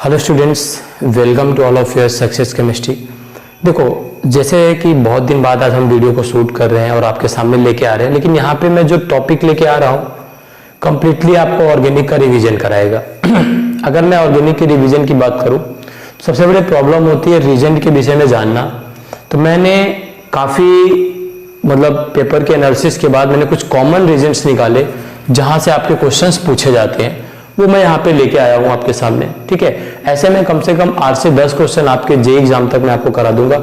Hello students, welcome to all of your success chemistry. देखो, जैसे कि बहुत दिन बाद आज हम वीडियो को शूट कर रहे हैं और आपके सामने लेके आ रहे हैं, लेकिन यहाँ पे मैं जो टॉपिक लेके आ रहा हूँ कंप्लीटली आपको ऑर्गेनिक का रिवीजन कराएगा। अगर मैं ऑर्गेनिक के रिवीजन की बात करूँ, सबसे बड़ी प्रॉब्लम होती है रीजन के विषय में जानना। तो मैंने काफ़ी पेपर के एनालिसिस के बाद मैंने कुछ कॉमन रीजन्स निकाले जहाँ से आपके क्वेश्चंस पूछे जाते हैं, वो मैं यहाँ पे लेके आया हूँ आपके सामने। ठीक है, ऐसे में कम से कम 8 से 10 क्वेश्चन आपके जे एग्जाम तक मैं आपको करा दूंगा,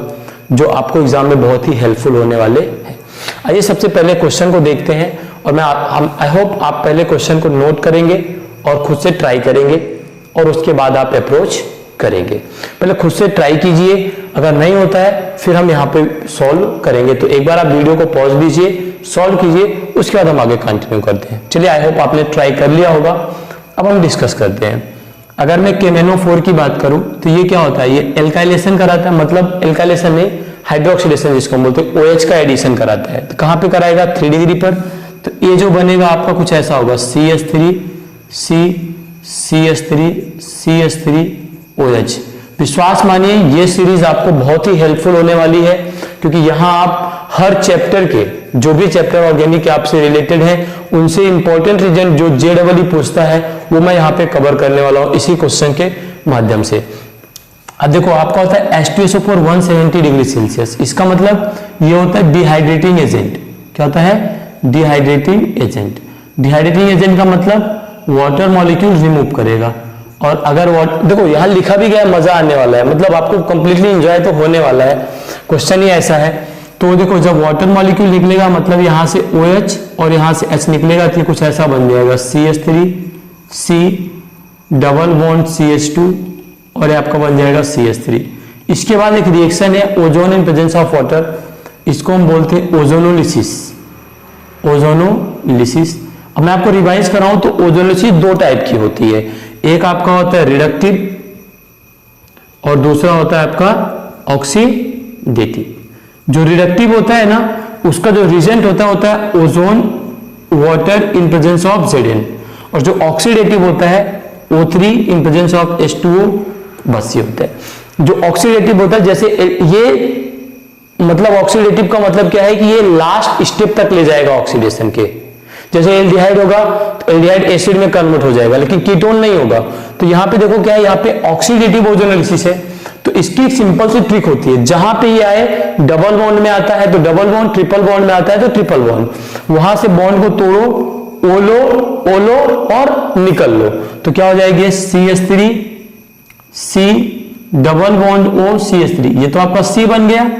जो आपको एग्जाम में बहुत ही हेल्पफुल होने वाले हैं। आइए सबसे पहले क्वेश्चन को देखते हैं, और मैं आई होप आप पहले क्वेश्चन को नोट करेंगे और खुद से ट्राई करेंगे, और उसके बाद आप अप्रोच करेंगे। पहले खुद से ट्राई कीजिए, अगर नहीं होता है फिर हम यहाँ पे सॉल्व करेंगे। तो एक बार आप वीडियो को पॉज दीजिए, सॉल्व कीजिए, उसके बाद हम आगे कंटिन्यू करते हैं। चलिए, आई होप आपने ट्राई कर लिया होगा। अब हम डिस्कस करते हैं। अगर मैं KMnO4 की बात करूं तो ये क्या होता है, ये एल्काइलेशन कराता है, मतलब एल्काइलेशन नहीं, हाइड्रोक्सिलेशन जिसको हम बोलते हैं, OH का एडिशन कराता है। तो कहां पे कराएगा? 3 डिग्री पर। तो ये जो बनेगा आपका कुछ ऐसा होगा, CH3 CH3 CH3 OH। विश्वास मानिए ये सीरीज आपको बहुत ही हेल्पफुल होने वाली है, क्योंकि यहाँ आप हर चैप्टर के, जो भी चैप्टर ऑर्गेनिक के आपसे रिलेटेड है, उनसे इंपॉर्टेंट रीजन जो JEE पूछता है वो मैं यहाँ पे कवर करने वाला हूँ इसी क्वेश्चन के माध्यम से। अब देखो, आपका होता है H2SO4 170 डिग्री सेल्सियस। इसका मतलब ये होता है डिहाइड्रेटिंग एजेंट। क्या होता है? Dehydrating agent. डिहाइड्रेटिंग एजेंट का मतलब वाटर मॉलिक्यूल रिमूव करेगा। और अगर देखो यहाँ लिखा भी गया, मजा आने वाला है, मतलब आपको कंप्लीटली एंजॉय तो होने वाला है। क्वेश्चन ही ऐसा है। तो देखो, जब वाटर मॉलिक्यूल निकलेगा मतलब यहाँ से OH और यहाँ से H निकलेगा, तो कुछ ऐसा बन जाएगा, CH3 C double bond CH2 और ये आपका बन जाएगा CH3। इसके बाद एक रिएक्शन है ozone in presence of water, इसको हम बोलते हैं ओजोनोलिसिस। ओजोनोलिसिस। अब मैं आपको रिवाइज कराऊं तो ओजोनोलिसिस 2 टाइप की होती है। एक आपका होता है रिडक्टिव और दूसरा होता है आपका ऑक्सीडेटिव। जो रिडक्टिव होता है ना, उसका जो रिजेंट होता है ozone water in presence of Zn, और जो ऑक्सीडेटिव होता है O3 in presence of H2O, बस ये होता है। जो ऑक्सीडेटिव होता है, जैसे ये मतलब ऑक्सीडेटिव का मतलब क्या है कि ये लास्ट स्टेप तक ले जाएगा ऑक्सीडेशन के। जैसे एल्डिहाइड होगा तो एल्डिहाइड एसिड में कन्वर्ट हो जाएगा, लेकिन कीटोन नहीं होगा। तो यहाँ पे देखो क्या है, यहाँ पे ऑक्सीडेटिव ओजोनोलिसिस है। तो इसकी एक सिंपल सी ट्रिक होती है, जहां पे ये आए डबल बॉन्ड में आता है तो डबल बॉन्ड, ट्रिपल बॉन्ड में आता है तो ट्रिपल बॉन्ड, वहां से बॉन्ड को तोड़ो, ओलो और निकल लो। तो क्या हो जाएगी? CH3 C double bond O CH3। ये तो आपका C बन गया,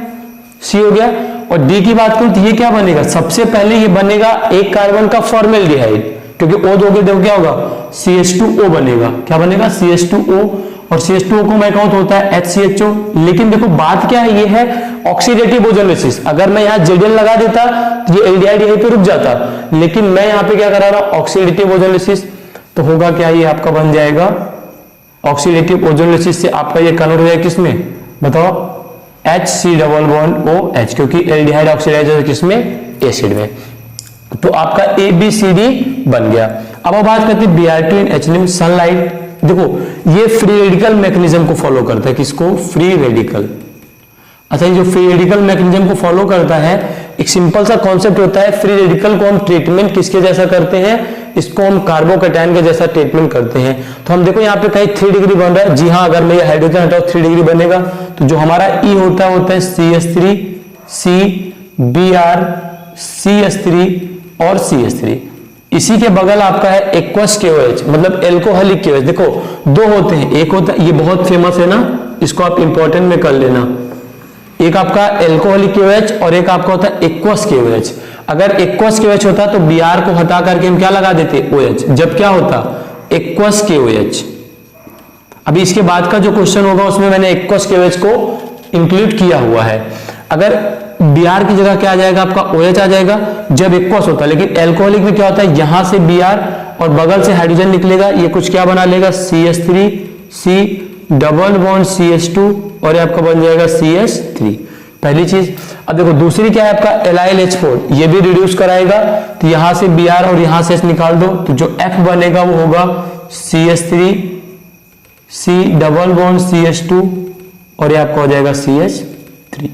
C हो गया। और D की बात करूं तो ये क्या बनेगा? सबसे पहले ये बनेगा एक कार्बन का फॉर्मेल्डिहाइड, क्योंकि O दोगे देखो क्या होगा, CH2O बनेगा। क्या बनेगा? CH2O। और CH2O को मैं कहूं तो होता है HCHO। लेकिन देखो बात क्या है, ये है ऑक्सीडेटिव ओजोनोलिसिस। अगर मैं यहाँ Zn लगा देता तो ये एल्डिहाइड यहीं पे रुक जाता, लेकिन मैं यहाँ पे क्या करा रहा हूं, ऑक्सीडेटिव ओजोनोलिसिस। तो होगा क्या, ये आपका बन जाएगा ऑक्सीडेटिव ओजोनोलिसिस से आपका ये कन्वर्ट हो जाएगा किसमें बताओ? HC डबल बॉन्ड OH, क्योंकि एल्डिहाइड ऑक्सीडाइज है किसमें? एसिड में। तो आपका ABCD बन गया। अब बात करते हैं Br2 इन एथिलीन सनलाइट। देखो, ये फ्री रेडिकल मैकेनिज्म को फॉलो करता है। किसको? Free radical. अच्छा, ये जो फ्री रेडिकल मैकेनिज्म को फॉलो करता है, एक सिंपल सा कॉन्सेप्ट होता है, फ्री रेडिकल को हम ट्रीटमेंट किसके जैसा करते हैं? इसको हम कार्बोकैटायन के जैसा ट्रीटमेंट करते हैं। तो हम देखो यहाँ पे कहीं 3 डिग्री बन रहा है। जी हाँ, अगर मैं ये हाइड्रोजन हटाओ 3 डिग्री बनेगा। तो जो हमारा E होता है CH3 C Br CH3 और CH3। इसी के बगल आपका है एक्वस KOH, मतलब एल्कोहलिक KOH। देखो 2 होते हैं, एक होता है, ये बहुत फेमस है ना, इसको आप इंपॉर्टेंट में कर लेना। एक आपका एल्कोहलिक KOH और एक आपका होता है एक्वस KOH। अगर एक्वस KOH होता तो Br को हटा करके हम क्या लगा देते? OH। जब क्या होता? Aqueous KOH। अभी इसके बाद का जो क्वेश्चन होगा उसमें मैंने एक्वस KOH को इंक्लूड किया हुआ है। अगर Br की जगह क्या आ जाएगा आपका? OH आ जाएगा जब एक्वस होता है। लेकिन एल्कोहलिक में क्या होता है, यहां से Br और बगल से हाइड्रोजन निकलेगा, ये कुछ क्या बना लेगा? CH3 C double bond CH2 और ये आपका बन जाएगा CH3। पहली चीज। अब देखो दूसरी क्या है आपका LiLH4, ये भी रिड्यूस कराएगा। तो यहां से Br और यहां से H निकाल दो, तो जो F बनेगा वो होगा CH3 C double bond CH2 और ये आपका हो जाएगा CH3,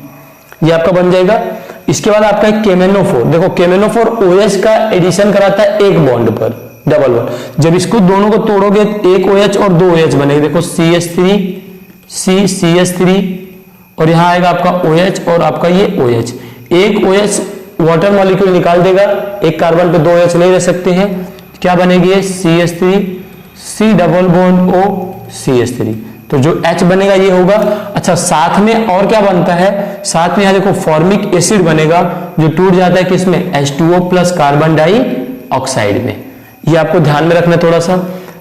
ये आपका बन जाएगा। इसके बाद आपका केमेनोफोर, देखो केमेनोफोर OH का एडिशन कराता है एक बॉन्ड पर डबल बॉन्ड। जब इसको दोनों को तोड़ोगे एक OH और दो OH बनेगी, देखो CH3 CH3 और यहां आएगा आपका OH और आपका ये OH। एक OH वाटर मॉलिक्यूल निकाल देगा, एक कार्बन पे दो OH नहीं रह सकते हैं, क्या बनेगी ये CH3 C double bond O CH3, तो जो H बनेगा ये होगा। अच्छा साथ में और क्या बनता है, साथ में यहां देखो फॉर्मिक एसिड बनेगा जो टूट जाता है किसमें, H2O प्लस कार्बन डाइऑक्साइड में, ये आपको ध्यान में रखना थोड़ा सा।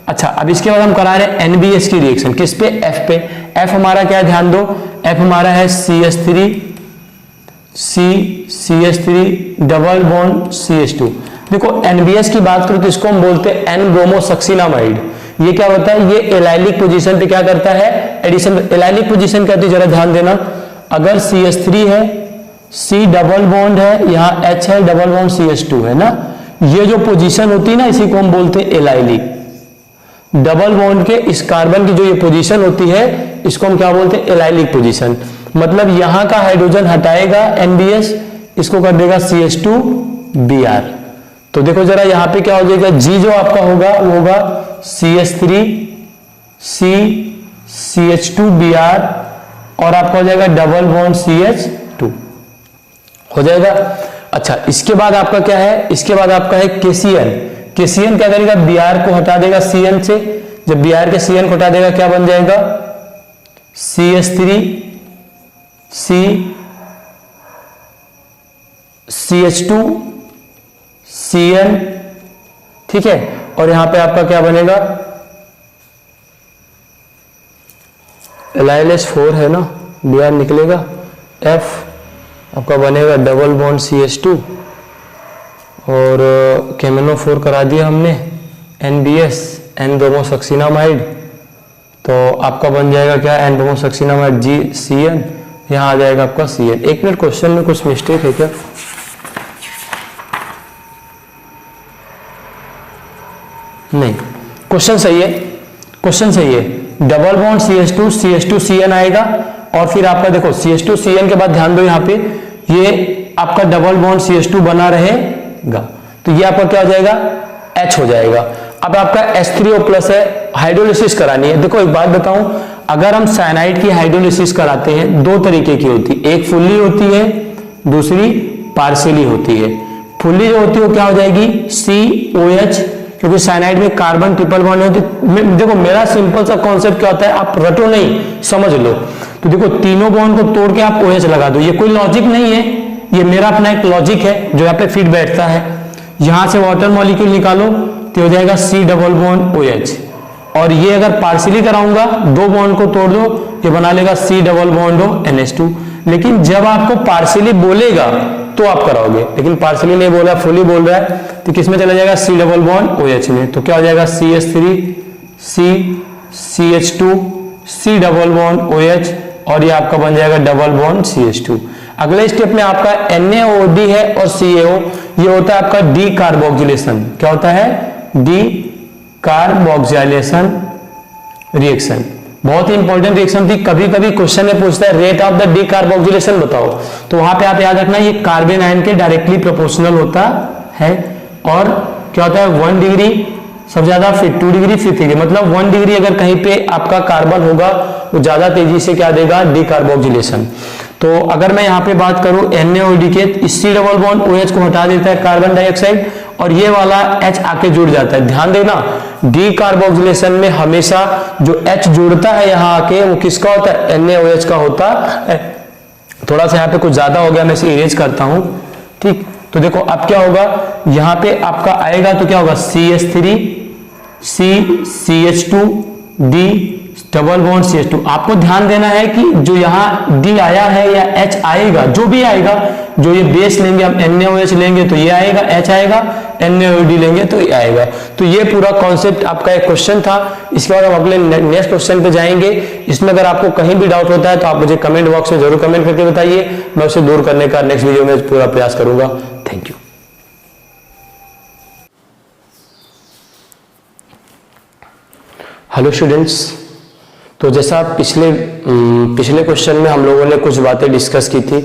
अच्छा अब इसके बाद हम करा रहे हैं NBS की रिएक्शन, किस पे, F पे। F हमारा क्या है, ध्यान दो, F हमारा है CH3 CH3 double bond CH2। देखो NBS की बात करो तो इसको हम बोलते हैं एन ब्रोमोसक्सिनामाइड। ये क्या होता है, ये एलाइलिक पोजीशन पे क्या करता है, एडिशन। एलाइलिक पोजीशन कहती है, जरा ध्यान देना, अगर CH3 है, C डबल बॉन्ड है, यहाँ H है, डबल बॉन्ड CH2 है ना, ये जो पोजीशन होती है ना इसी को हम बोलते हैं एलाइलिक। डबल बॉन्ड के इस कार्बन की जो ये पोजीशन होती है इसको हम क्या बोलते हैं, एलाइलिक पोजीशन। मतलब यहां का हाइड्रोजन हटाएगा NBS, इसको कर देगा CH2Br। तो देखो जरा यहाँ पे क्या हो जाएगा, G जो आपका होगा वो होगा CH3 CH2Br और आपका हो जाएगा डबल बॉन्ड CH2 हो जाएगा। अच्छा इसके बाद आपका क्या है, इसके बाद आपका है KCl। KCl क्या करेगा, Br को हटा देगा CN से, जब Br के CN को हटा देगा क्या बन जाएगा, CH3 CH2 CN, ठीक है। और यहां पे आपका क्या बनेगा, LiLH4 है ना, Br निकलेगा, F आपका बनेगा डबल बॉन्ड CH2 और केमेनोफोर करा दिया हमने NBS एन ब्रोमोसक्सिनामाइड, तो आपका बन जाएगा क्या, एन ब्रोमोसक्सिनामाइड GCN, यहाँ आ जाएगा आपका CN। एक मिनट, क्वेश्चन में कुछ मिस्टेक है क्या, नहीं क्वेश्चन सही है, क्वेश्चन सही है। Double bond CH2 CH2 CN आएगा और फिर आपका देखो CH2 CN के बाद ध्यान दो यहाँ पे ये आपका डबल बॉन्ड CH2 बना रहेगा, तो ये आपका क्या हो जाएगा, H हो जाएगा। अब आपका H3O प्लस है, हाइड्रोलिसिस करानी है। देखो एक बात बताऊं, अगर हम साइनाइड की हाइड्रोलिसिस कराते हैं दो तरीके की होती है, एक फुल्ली होती है, दूसरी पार्शियली होती है। फुल्ली जो होती है वो क्या हो जाएगी, COH, क्योंकि साइनाइड में कार्बन ट्रिपल बॉन्ड होती है। देखो मेरा सिंपल सा कॉन्सेप्ट क्या होता है, आप रटो नहीं, समझ लो। तो देखो तीनों बॉन्ड को तोड़ के आप OH लगा दो, ये कोई लॉजिक नहीं है, ये मेरा अपना एक लॉजिक है जो यहाँ पे फिट बैठता है। यहां से वाटर मॉलिक्यूल निकालो तो हो जाएगा C डबल बॉन्ड OH, और ये अगर पार्शियली कराऊंगा दो बॉन्ड को तोड़ दो, ये बना लेगा C डबल बॉन्ड NH2। लेकिन जब आपको पार्शियली बोलेगा तो आप कराओगे, लेकिन पार्शियली नहीं बोला, फुली बोल रहा है, तो किस में चला जाएगा, C डबल बॉन्ड OH में। तो क्या हो जाएगा, CH3 CH2 C double bond OH और ये आपका बन जाएगा डबल बॉन्ड CH2। अगले स्टेप में आपका NaOD है और CaO, ये होता है आपका डी कार्बोक्सिलेशन। क्या होता है, डी कार्बोक्सिलेशन रिएक्शन। बहुत ही इंपॉर्टेंट रिएक्शन थी, कभी कभी क्वेश्चन में पूछता है rate of the D carboxylation बताओ, तो वहां पे आप याद रखना ये कार्बन आयन के डायरेक्टली प्रोपोर्शनल होता है। और क्या होता है, 1 डिग्री सबसे ज्यादा, फिर 2 डिग्री, फिर 3 डिग्री, मतलब 1 डिग्री अगर कहीं पे आपका कार्बन होगा वो ज्यादा तेजी से क्या देगा, डी कार्बोक्सिलेशन। तो अगर मैं यहाँ पे बात करूं NaOD के, C डबल बॉन्ड OH को हटा देता है कार्बन डाइऑक्साइड और ये वाला H आके जुड़ जाता है। ध्यान देना, डी कार्बोक्सिलेशन में हमेशा जो H जुड़ता है यहाँ आके वो किसका होता है, NaOH का होता है। थोड़ा सा यहाँ पे कुछ ज्यादा हो गया, मैं इसे इरेज करता हूं, ठीक। तो देखो अब क्या होगा, यहाँ पे आपका आएगा तो क्या होगा, CH3 CH2 D double bond CH2। आपको ध्यान देना है कि जो यहाँ D आया है या H आएगा, जो भी आएगा, जो ये बेस लेंगे हम NaOH लेंगे तो ये आएगा, H आएगा, NaOD लेंगे तो ये आएगा। तो ये पूरा कॉन्सेप्ट आपका एक क्वेश्चन था। इसके बाद हम अगले नेक्स्ट क्वेश्चन पे जाएंगे। इसमें अगर आपको कहीं भी डाउट होता है तो आप मुझे कमेंट बॉक्स में जरूर कमेंट करके बताइए, मैं उसे दूर करने का नेक्स्ट वीडियो में पूरा प्रयास करूंगा। Thank you. हेलो स्टूडेंट्स, तो जैसा पिछले क्वेश्चन में हम लोगों ने कुछ बातें डिस्कस की थी,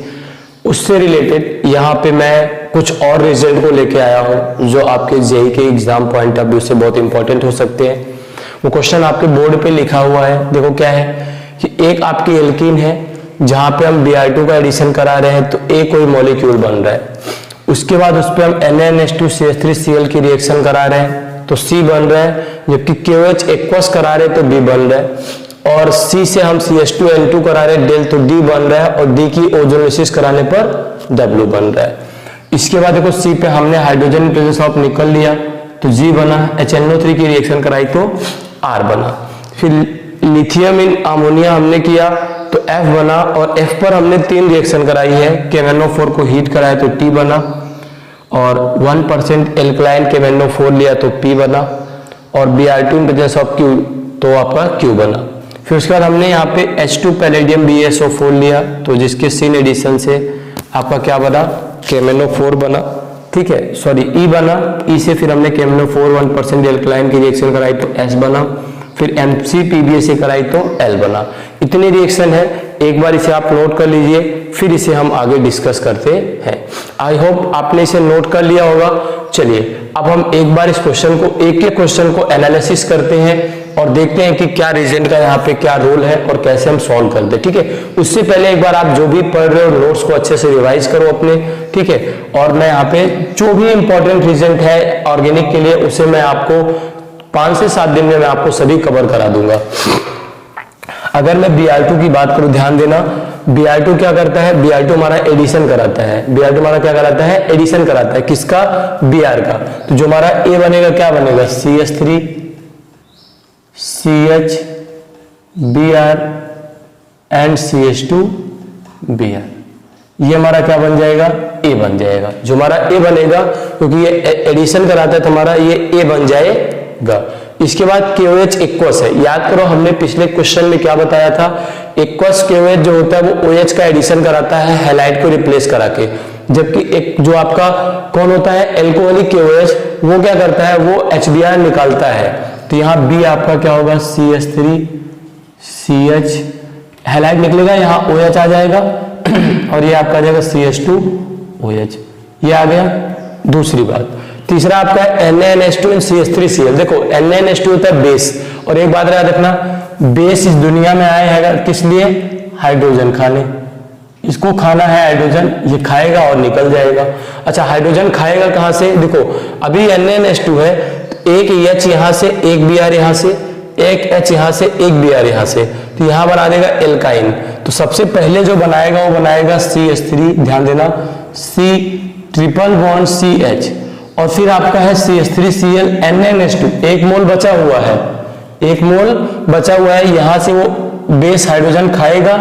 उससे रिलेटेड यहाँ पे मैं कुछ और रिजल्ट को लेके आया हूँ जो आपके जेईई के एग्जाम पॉइंट ऑफ व्यू से बहुत इंपॉर्टेंट हो सकते हैं। वो क्वेश्चन आपके बोर्ड पे लिखा हुआ है, देखो क्या है कि एक आपकी एल्कीन है जहाँ पे हम Br2 का एडिशन करा रहे हैं, तो ए कोई मॉलिक्यूल बन रहा है। उसके बाद उस पर हम NaNH2CH3Cl की रिएक्शन करा रहे हैं तो C बन रहा है, जबकि KOH एक्वस करा रहे हैं तो B बन रहा है, और C से हम CH2N2 करा रहे हैं डेल तो D बन रहा है, और D की ओजोलिसिस कराने पर W बन रहा है। इसके बाद देखो C पे हमने हाइड्रोजन इन प्रेजेंस ऑफ निकल लिया तो G बना, HNO3 की रिएक्शन कराई तो R बना। फिर लिथियम इन अमोनिया हमने किया तो F बना, और F पर हमने 3 रिएक्शन कराई है, KMnO4 को हीट कराया तो T बना, और 1% एल्कलाइन KMnO4 लिया तो P बना, और Br2 in presence of Q तो आपका Q बना। फिर उसके बाद हमने यहाँ पे H2 पैलेडियम BaSO4 लिया तो जिसके सिन एडिशन से आपका क्या बना, KMnO4 बना, ठीक है, सॉरी E बना। E से फिर हमने KMnO4 1% एल्कलाइन की रिएक्शन कराई तो S बना, फिर MCPBA से कराई तो L बना। इतनी रिएक्शन है, एक बार इसे आप नोट कर लीजिए, फिर इसे हम आगे डिस्कस करते हैं। आई होप आपने इसे नोट कर लिया होगा। चलिए अब हम एक बार इस क्वेश्चन को, एक एक क्वेश्चन को एनालिसिस करते हैं और देखते हैं कि क्या रीजन का यहाँ पे क्या रोल है और कैसे हम सॉल्व करते हैं, ठीक है। उससे पहले एक बार आप जो भी पढ़ रहे हो नोट्स को अच्छे से रिवाइज करो अपने, ठीक है। और मैं यहाँ पे जो भी इंपॉर्टेंट रिजल्ट है ऑर्गेनिक के लिए उसे मैं आपको 5 से 7 दिन में मैं आपको सभी कवर करा दूंगा। अगर मैं Br2 की बात करूं, ध्यान देना, Br2 क्या करता है, Br2 हमारा एडिशन कराता है। Br2 हमारा क्या कराता है, एडिशन कराता है, किसका, Br का। तो जो हमारा A बनेगा क्या बनेगा, CH3 CH Br and CH2 Br, ये हमारा क्या बन जाएगा, A बन जाएगा। जो हमारा A बनेगा क्योंकि ये एडिशन कराता है तो हमारा ये A बन जाएगा। इसके बाद KOH एक्वस है, याद करो हमने पिछले क्वेश्चन में क्या बताया था, एक्वस KOH जो होता है वो OH का एडिशन कराता है हैलाइड को रिप्लेस करा के, जबकि एक जो आपका कौन होता है एल्कोहलिक KOH, वो क्या करता है, वो HBr निकालता है। तो यहाँ B आपका क्या होगा, CH3 CH हैलाइड निकलेगा, यहाँ OH आ जाएगा और ये आपका आ जाएगा CH2 OH, ये आ गया। दूसरी बात, तीसरा आपका है NaNH2 CH3Cl। देखो NaNH2 होता है बेस, और एक बात याद रखना, बेस इस दुनिया में आया है किस लिए, हाइड्रोजन खाने। इसको खाना है हाइड्रोजन, ये खाएगा और निकल जाएगा। अच्छा हाइड्रोजन खाएगा कहां से, देखो अभी NaNH2 है, एक H यहां से, एक Br यहां से, एक H यहां से, एक Br यहां से, तो यहां बना देगा एल्काइन। तो सबसे पहले जो बनाएगा वो बनाएगा CH3, ध्यान देना, C ट्रिपल बॉन्ड CH, और फिर आपका है CH3Cl NaNH2, एक मोल बचा हुआ है, एक मोल बचा हुआ है, यहां से वो बेस हाइड्रोजन खाएगा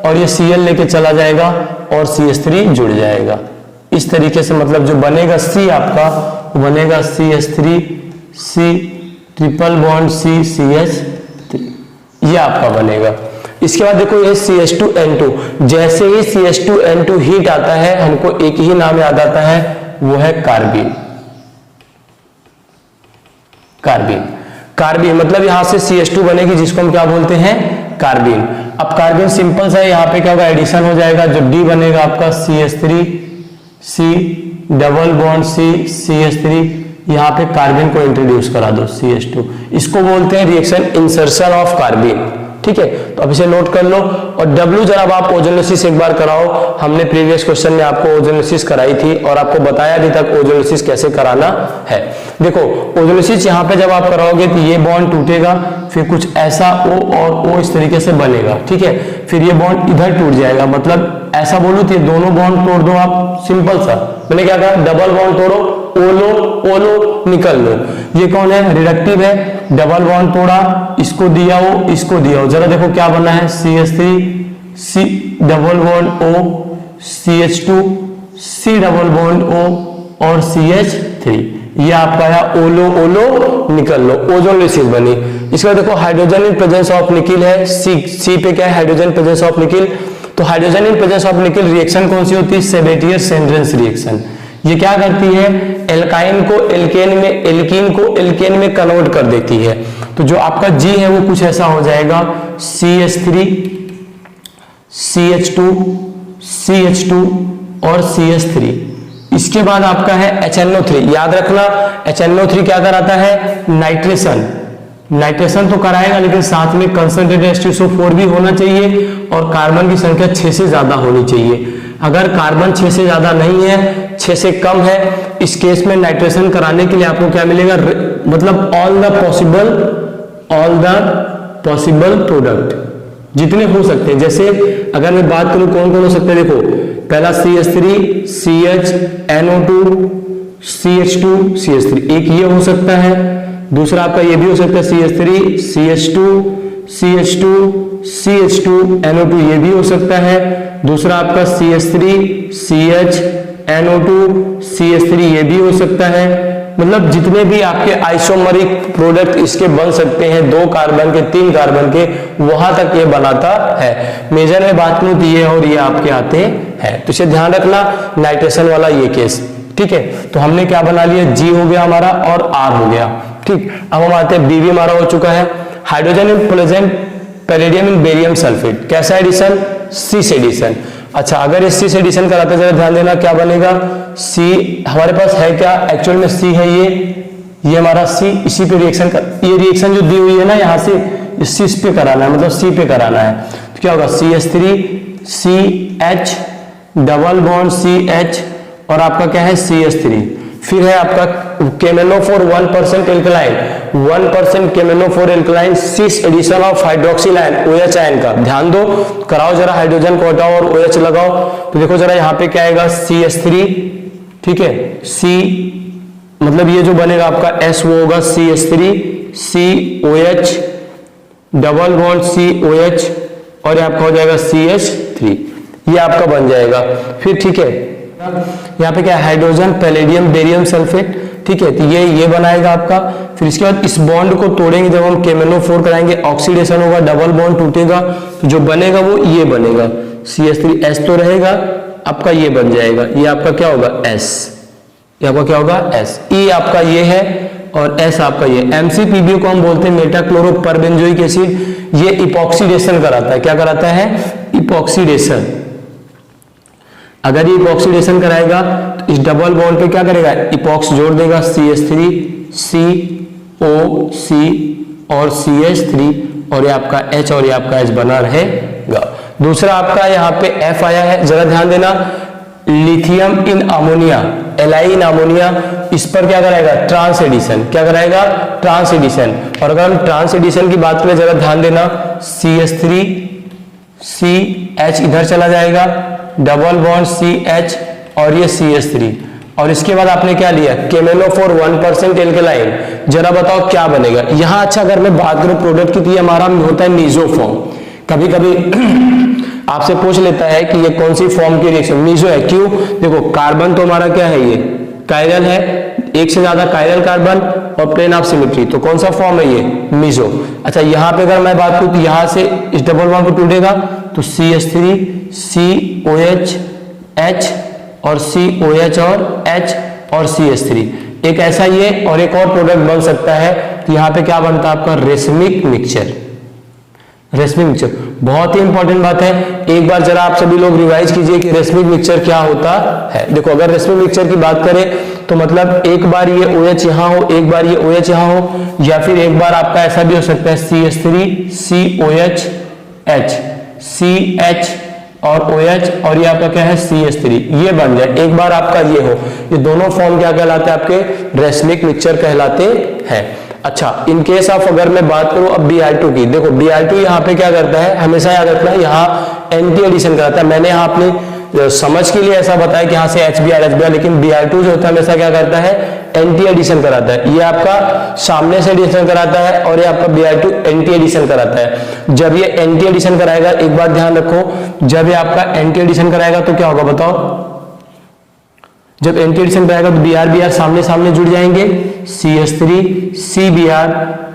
और ये Cl लेके चला जाएगा और CH3 जुड़ जाएगा। इस तरीके से मतलब जो बनेगा C आपका वो बनेगा CH3 C triple bond C CH3, ये आपका बनेगा। इसके बाद देखो ये CH2N2, जैसे ही CH2N2 हीट आता है हमको एक ही नाम याद आता है, वो है कार्बीन। कार्बीन, कार्बीन मतलब यहां से CH2 बनेगी जिसको हम क्या बोलते हैं, कार्बीन। अब कार्बीन सिंपल सा है, यहाँ पे क्या होगा, एडिशन हो जाएगा, जो D बनेगा आपका CH3 C double bond C CH3, यहाँ पे कार्बन को इंट्रोड्यूस करा दो CH2, इसको बोलते हैं रिएक्शन इंसर्शन ऑफ कार्बन, ठीक है। तो अब इसे नोट कर लो। और W जरा आप ओजोलिसिस एक बार कराओ, हमने प्रीवियस क्वेश्चन में आपको ओजोलिसिस कराई थी और आपको बताया भी तक ओजोलिसिस कैसे कराना है। देखो ओजोलिसिस यहाँ पे जब आप कराओगे तो ये बॉन्ड टूटेगा, फिर कुछ ऐसा O और O इस तरीके से बनेगा, ठीक है। फिर ये बॉन्ड इधर टूट जाएगा, मतलब ऐसा बोलूं तो ये दोनों बॉन्ड तोड़ दो आप, सिंपल सा। मैंने क्या कहा, डबल बॉन्ड तोड़ो, ओलो निकल लो। ये कौन है, रिडक्टिव है, डबल बॉन्ड तोड़ा, इसको दिया हो, इसको दिया हो, जरा देखो क्या बना है, CH3 C double bond O CH2 C double bond O और CH3, ये आपका है ओलो निकल लो, ओजोलिसिस बनी। इसके बाद देखो hydrogen in presence of nickel है, सी पे क्या है, हाइड्रोजन प्रेजेंस ऑफ निकिल। तो hydrogen in presence of nickel reaction कौन सी होती है, सेबेटियर-सेंड्रेंस रिएक्शन। ये क्या करती है, एल्काइन को एल्केन में, एल्कीन को एल्केन में कन्वर्ट कर देती है। तो जो आपका G है वो कुछ ऐसा हो जाएगा, CH3, CH2, CH2 और CH3। इसके बाद आपका है HNO3। याद रखना HNO3 क्या कराता है, नाइट्रेशन। नाइट्रेशन तो कराएगा लेकिन साथ में कंसंट्रेटेड H2SO4 भी होना चाहिए और कार्बन की संख्या 6 से ज्यादा होनी चाहिए। अगर कार्बन 6 से ज्यादा नहीं है, 6 से कम है, इस केस में नाइट्रेशन कराने के लिए आपको क्या मिलेगा, मतलब ऑल द पॉसिबल प्रोडक्ट जितने हो सकते हैं। जैसे अगर मैं बात करूं कौन कौन हो सकते हैं, देखो पहला CH3, CH, NO2, CH2, CH3, एक ये हो सकता है। दूसरा आपका ये भी हो सकता है CH3, CH2, CH2, CH2, NO2, ये भी हो सकता है। दूसरा आपका CH3, CH, NO2, CH3, ये भी हो सकता है। मतलब जितने भी आपके आइसोमरिक प्रोडक्ट इसके बन सकते हैं, 2 कार्बन के, 3 कार्बन के, वहां तक ये बनाता है। मेजर में बात करूं तो ये और ये आपके आते हैं, तो इसे ध्यान रखना नाइट्रेशन वाला ये केस। ठीक है, तो हमने क्या बना लिया, G हो गया हमारा और R हो गया। ठीक, अब हम आते हैं B भी हमारा हो चुका है। Hydrogen in present palladium in barium sulphate, कैसा एडिशन, C एडिशन। अच्छा, अगर इस C एडिशन कराते हैं, जरा ध्यान देना क्या बनेगा, C हमारे पास है क्या, एक्चुअल में C है ये हमारा C, इसी पे रिएक्शन कर, ये रिएक्शन जो दी हुई है ना यहाँ से, इस पे कराना है, मतलब C पे कराना है। तो क्या होगा, CH3, CH, double bond CH और आपका क्या है CH3। फिर है आपका KMnO4 1% alkaline, 1% KMnO4 alkaline, 6 addition of hydroxyl ion OH ion का। ध्यान दो, कराओ जरा, हाइड्रोजन को हटाओ और OH लगाओ, तो देखो जरा यहाँ पे क्या आएगा, CH3, ठीक है, C मतलब ये जो बनेगा आपका S वो होगा CH3, COH, double bond COH और ये आपका हो जाएगा CH3, ये आपका बन जाएगा। फिर ठीक है, यहाँ पे क्या है, हाइड्रोजन पैलेडियम बेरियम सल्फेट। ठीक है, तो ये बनाएगा आपका। फिर इसके बाद इस बॉन्ड को तोड़ेंगे, जब हम KMnO4 कराएंगे ऑक्सीडेशन होगा, डबल बॉन्ड टूटेगा, तो जो बनेगा वो ये बनेगा, CH3S तो रहेगा, आपका ये बन जाएगा, ये आपका क्या होगा S, ये आपका क्या होगा S, E आपका ये है और S आपका ये। MCPB को हम बोलते हैं मेटाक्लोरोपरबेंजोइक एसिड। ये इपॉक्सीडेशन कराता है, क्या कराता है, इपॉक्सीडेशन। अगर ये इपॉक्सीडेशन कराएगा तो इस डबल बॉन्ड पे क्या करेगा, इपॉक्स जोड़ देगा, CH3, COC और CH3 और ये आपका H और ये आपका H बना रहेगा। दूसरा आपका यहाँ पे F आया है, जरा ध्यान देना, lithium in ammonia, Li in ammonia, इस पर क्या कराएगा, ट्रांस एडिशन। क्या कराएगा, ट्रांस एडिशन। और अगर हम ट्रांस एडिशन की बात करें, जरा ध्यान देना, CH3, CH इधर चला जाएगा, डबल बॉन्ड CH और ये CH3 और इसके बाद आपने क्या लिया, KMnO4 1% एल्कलाइन। जरा बताओ क्या बनेगा यहाँ। अच्छा, अगर मैं बात करूं प्रोडक्ट की, तो ये हमारा होता है मीजो फॉर्म। कभी कभी आपसे पूछ लेता है कि ये कौन सी फॉर्म की रिएक्शन, मीजो है। क्यों, देखो कार्बन तो हमारा क्या है, ये कायरल है, एक से ज्यादा कायरल कार्बन और प्लेन ऑफ सिमेट्री, तो कौन सा फॉर्म है ये, मीजो। अच्छा, यहाँ पे अगर मैं बात करूं तो यहाँ से इस डबल बॉन्ड को टूटेगा तो CH3, COH, H और COH और H और CH3, एक ऐसा ये और एक और प्रोडक्ट बन सकता है। तो यहाँ पे क्या बनता है आपका, रेशमिक मिक्सचर। रेशमिक मिक्सचर बहुत ही इंपॉर्टेंट बात है, एक बार जरा आप सभी लोग रिवाइज कीजिए कि रेशमिक मिक्सचर क्या होता है। देखो, अगर रेशमिक मिक्सचर की बात करें तो मतलब एक बार ये OH यहाँ हो, एक बार ये OH यहाँ हो, या फिर एक बार आपका ऐसा भी हो सकता है CH3, COH, H, CH और OH और ये आपका क्या है CH3, ये बन जाए। एक बार आपका ये हो, ये दोनों फॉर्म क्या कहलाते हैं, आपके रेशमिक मिक्सचर कहलाते हैं। अच्छा, इन केस ऑफ अगर मैं बात करूं अब Br2 की, देखो Br2 यहाँ पे क्या करता है, हमेशा याद रखना है, यहाँ एंटी एडिशन कराता है। मैंने यहाँ अपने समझ के लिए ऐसा बताया कि यहाँ से HBr, लेकिन Br2 जो होता है हमेशा क्या करता है, एंटी एडिशन कराता है। ये आपका सामने से एडिशन कराता है और ये आपका Br2 एंटी एडिशन कराता है। जब ये एंटी एडिशन कराएगा, एक बात ध्यान रखो, जब ये आपका एंटी एडिशन कराएगा तो क्या होगा बताओ, जब एंटी एडिशन कराएगा तो Br सामने सामने जुड़ जाएंगे, CH3, CBr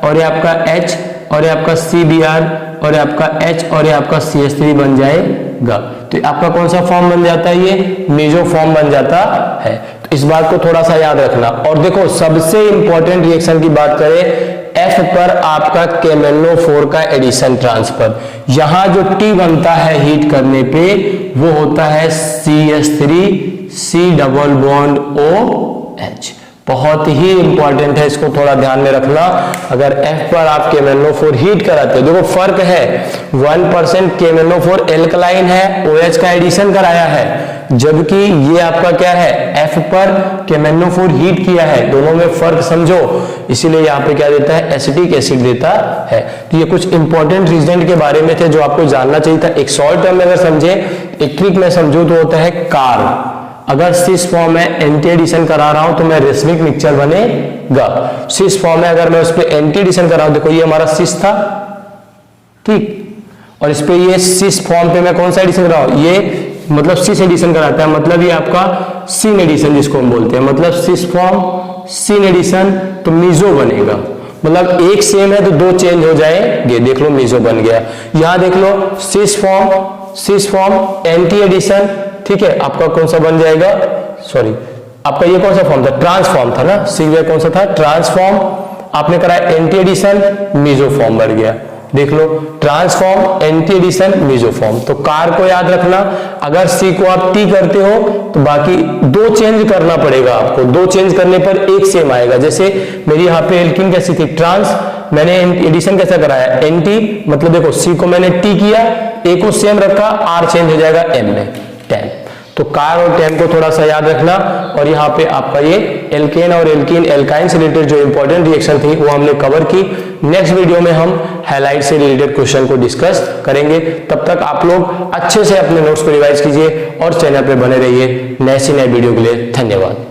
और ये आपका H और ये आपका CBr और ये आपका H और ये आपका CH3 बन जाएगा। तो आपका कौन सा फॉर्म बन जाता है, ये मेजो फॉर्म बन जाता है। तो इस बात को थोड़ा सा याद रखना। और देखो, सबसे इंपॉर्टेंट रिएक्शन की बात करें F पर आपका KMnO4 का एडिशन ट्रांसफर, यहां जो T बनता है हीट करने पे वो होता है CH3C डबल बॉन्ड OH। बहुत ही इंपॉर्टेंट है, इसको थोड़ा ध्यान में रखना। अगर F पर आप KMnO4 हीट कराते हो, देखो फर्क है, 1% KMnO4 एल्कलाइन है, OH का एडिशन कराया है, जबकि ये आपका क्या है, F पर KMnO4 हीट किया है। दोनों में फर्क समझो, इसीलिए यहाँ पे क्या देता है, एसिटिक एसिड देता है। तो ये कुछ इंपॉर्टेंट रीजन के बारे में थे जो आपको जानना चाहिए था। एक शॉर्ट टर्म में अगर समझे, एक ट्रिक में समझो तो होता है कार। अगर सिस फॉर्म में एंटी एडिशन करा रहा हूं तो मैं रेसमिक मिक्सचर बनेगा। सिस फॉर्म में अगर मैं उस पर एंटी एडिशन कर रहा हूं, देखो ये हमारा सिस था, ठीक, और इस पे ये सिस फॉर्म पे मैं कौन सा एडिशन कर रहा हूं, ये मतलब सिस एडिशन कराता है, मतलब ये आपका सिन एडिशन जिसको हम बोलते हैं, मतलब सिस फॉर्म सिन एडिशन, तो मीजो बनेगा। मतलब एक सेम है तो दो चेंज हो जाएंगे, देख लो मीजो बन गया। यहां देख लो सिस फॉर्म एंटी एडिशन, ठीक है, आपका कौन सा बन जाएगा, सॉरी आपका ये कौन सा फॉर्म था, ट्रांसफॉर्म था ना, सिग्मा कौन सा था, ट्रांसफॉर्म, आपने कराया एंटी एडिशन, मीजो फॉर्म बन गया। देख लो trans form anti addition meso form. तो कार को याद रखना, अगर सी को आप टी करते हो तो बाकी दो चेंज करना पड़ेगा आपको, दो चेंज करने पर एक सेम आएगा। जैसे मेरी यहाँ पे एल्किन कैसी थी, ट्रांस, मैंने एडिशन कैसा कराया, एंटी, मतलब देखो सी को मैंने टी किया, ए को सेम रखा, आर चेंज हो जाएगा एम में, टेन। तो कार और टेन को थोड़ा सा याद रखना। और यहाँ पे आपका ये एल्केन और एल्कीन एल्काइन से रिलेटेड जो इंपॉर्टेंट रिएक्शन थी वो हमने कवर की। नेक्स्ट वीडियो में हम हैलाइड से रिलेटेड क्वेश्चन को डिस्कस करेंगे। तब तक आप लोग अच्छे से अपने नोट्स को रिवाइज कीजिए और चैनल पे बने रहिए नए से नए वीडियो के लिए। धन्यवाद।